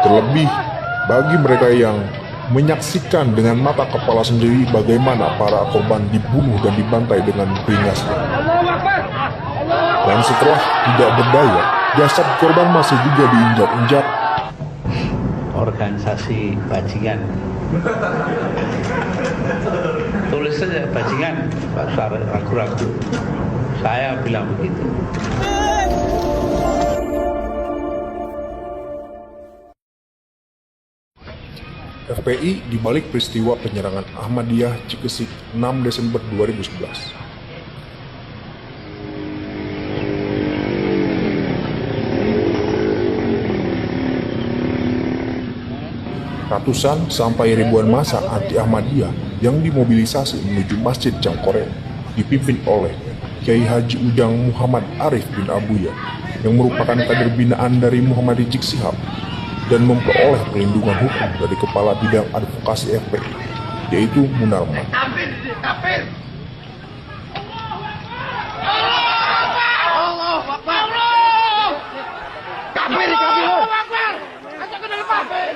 Terlebih bagi mereka yang menyaksikan dengan mata kepala sendiri bagaimana para korban dibunuh dan dibantai dengan beringasnya. Dan setelah tidak berdaya, jasad korban masih juga diinjak-injak. Organisasi bajingan. Tulis saja bajingan, bahasa ragu-ragu. Saya bilang begitu. FPI dibalik peristiwa penyerangan Ahmadiyah Cikesik 6 Desember 2011. Ratusan sampai ribuan massa anti-Ahmadiyah yang dimobilisasi menuju Masjid Cangkoreo dipimpin oleh Kiai Haji Ujang Muhammad Arif bin Abuya yang merupakan kader binaan dari Muhammad Rizik Syihab dan memperoleh perlindungan hukum dari Kepala Bidang Advokasi FPI, yaitu Munarman.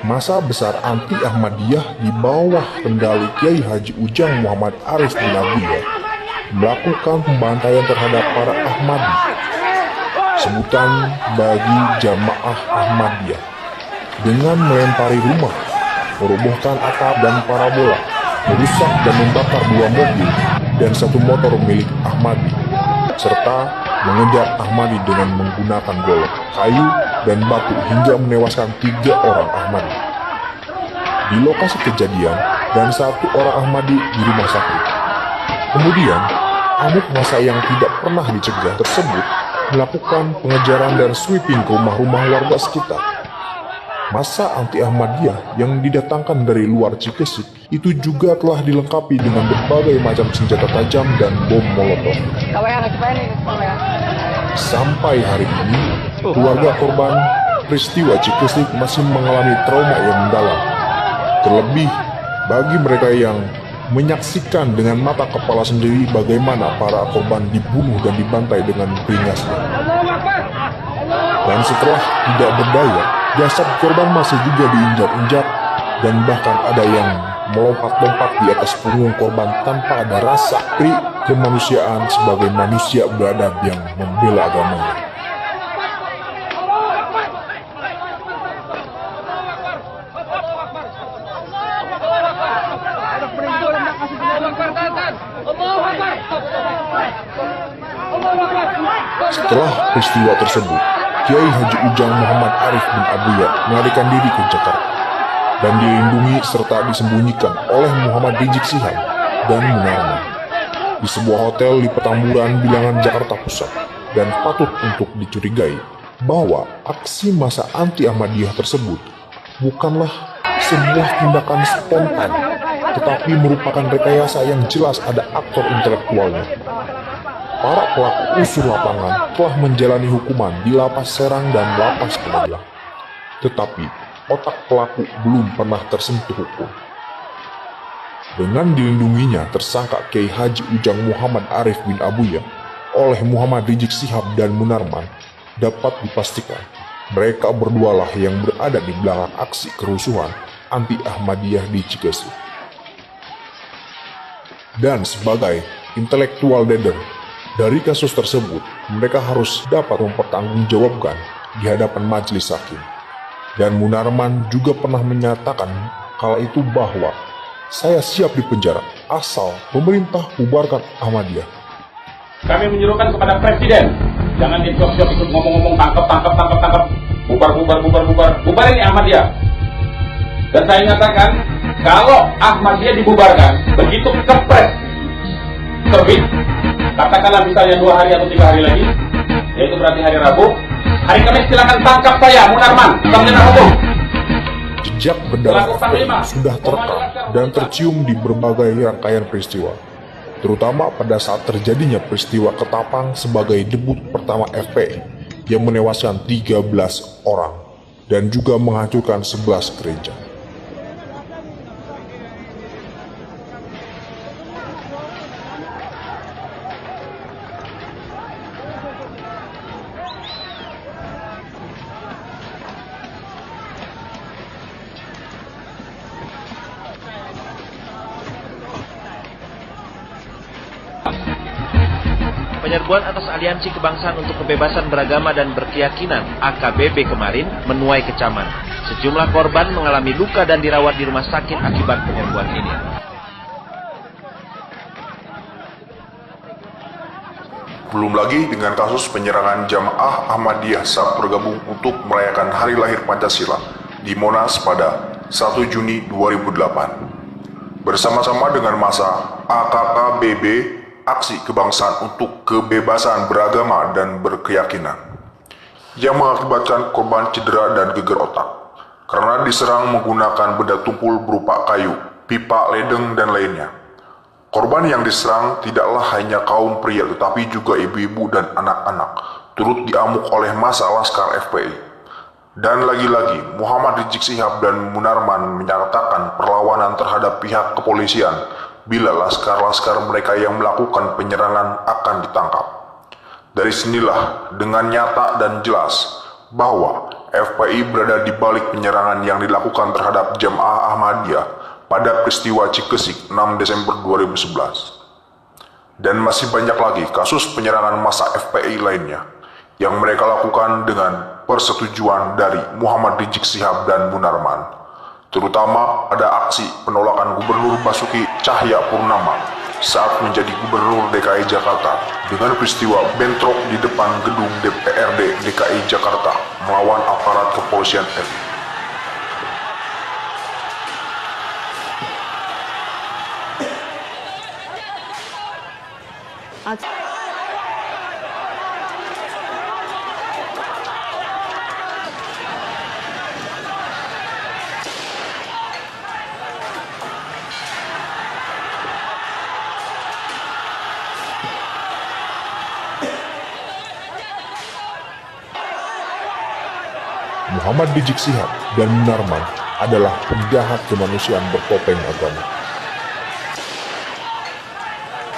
Massa besar anti-Ahmadiyah di bawah kendali Kiai Haji Ujang Muhammad Arif bin Abuya melakukan pembantaian terhadap para Ahmadi. Sebutan bagi jamaah Ahmadiyah dengan melempari rumah, merobohkan atap dan parabola, merusak dan membakar 2 mobil dan 1 motor milik Ahmadi, serta mengejar Ahmadi dengan menggunakan golok, kayu, dan batu hingga menewaskan 3 orang Ahmadi di lokasi kejadian dan 1 orang Ahmadi di rumah sakit. Kemudian, amuk massa yang tidak pernah dicegah tersebut melakukan pengejaran dan sweeping ke rumah-rumah warga sekitar. Massa anti-Ahmadiyah yang didatangkan dari luar Cikesik itu juga telah dilengkapi dengan berbagai macam senjata tajam dan bom molotov. Sampai hari ini, keluarga korban peristiwa Cikesik masih mengalami trauma yang mendalam. Terlebih bagi mereka yang menyaksikan dengan mata kepala sendiri bagaimana para korban dibunuh dan dibantai dengan beringasnya. Dan setelah tidak berdaya, jasad korban masih juga diinjak-injak dan bahkan ada yang melompat-lompat di atas punggung korban tanpa ada rasa kemanusiaan sebagai manusia beradab yang membela agamanya. Setelah peristiwa tersebut, Kiai Haji Ujang Muhammad Arif bin Abuya melarikan diri ke Jakarta dan dilindungi serta disembunyikan oleh Muhammad Rizik Syihab dan Munarman di sebuah hotel di Petamburan, Bilangan, Jakarta Pusat, dan patut untuk dicurigai bahwa aksi massa anti-Ahmadiyah tersebut bukanlah sebuah tindakan spontan, tetapi merupakan rekayasa yang jelas ada aktor intelektualnya. Para pelaku unsur lapangan telah menjalani hukuman di Lapas Serang dan Lapas Pandeglang. Tetapi otak pelaku belum pernah tersentuh hukum. Dengan dilindunginya tersangka Kiai Haji Ujang Muhammad Arif bin Abuya oleh Muhammad Rizik Syihab dan Munarman, dapat dipastikan mereka berdualah yang berada di belakang aksi kerusuhan anti-Ahmadiyah di Cikesik. Dan sebagai intelektual leader dari kasus tersebut, mereka harus dapat mempertanggungjawabkan di hadapan majelis hakim. Dan Munarman juga pernah menyatakan kala itu bahwa saya siap dipenjara asal pemerintah bubarkan Ahmadiyah. Kami menyuruhkan kepada Presiden, jangan disok-sok ikut ngomong-ngomong tangkap, bubar ini Ahmadiyah. Dan saya nyatakan, kalau Ahmadiyah dibubarkan, begitu kepres terbit, katakanlah misalnya 2 hari atau 3 hari lagi, yaitu berarti hari Rabu, hari Kamis silakan tangkap saya, Munarman, sampai hukum. Jejak berdarah FPI sudah terekam dan tercium di berbagai rangkaian peristiwa, terutama pada saat terjadinya peristiwa Ketapang sebagai debut pertama FPI yang menewaskan 13 orang dan juga menghancurkan 11 gereja. Penyerbuan atas Aliansi Kebangsaan untuk Kebebasan Beragama dan Berkeyakinan (AKBB) kemarin menuai kecaman. Sejumlah korban mengalami luka dan dirawat di rumah sakit akibat penyerbuan ini. Belum lagi dengan kasus penyerangan jamaah Ahmadiyah saat bergabung untuk merayakan Hari Lahir Pancasila di Monas pada 1 Juni 2008. Bersama-sama dengan masa AKKBB, Aksi Kebangsaan untuk Kebebasan Beragama dan Berkeyakinan, yang mengakibatkan korban cedera dan geger otak karena diserang menggunakan benda tumpul berupa kayu, pipa, ledeng, dan lainnya. Korban yang diserang tidaklah hanya kaum pria tetapi juga ibu-ibu dan anak-anak, turut diamuk oleh massa Laskar FPI. Dan lagi-lagi Muhammad Rizik Syihab dan Munarman menyatakan perlawanan terhadap pihak kepolisian bila laskar-laskar mereka yang melakukan penyerangan akan ditangkap. Dari sinilah dengan nyata dan jelas bahwa FPI berada di balik penyerangan yang dilakukan terhadap jamaah Ahmadiyah pada peristiwa Cikesik 6 Desember 2011. Dan masih banyak lagi kasus penyerangan massa FPI lainnya yang mereka lakukan dengan persetujuan dari Muhammad Rizik Syihab dan Munarman, terutama pada aksi penolakan Gubernur Basuki Cahayapurnama saat menjadi Gubernur DKI Jakarta dengan peristiwa bentrok di depan gedung DPRD DKI Jakarta melawan aparat kepolisian RI. Muhammad Rizik Syihab dan Munarman adalah penjahat kemanusiaan bertopeng agama.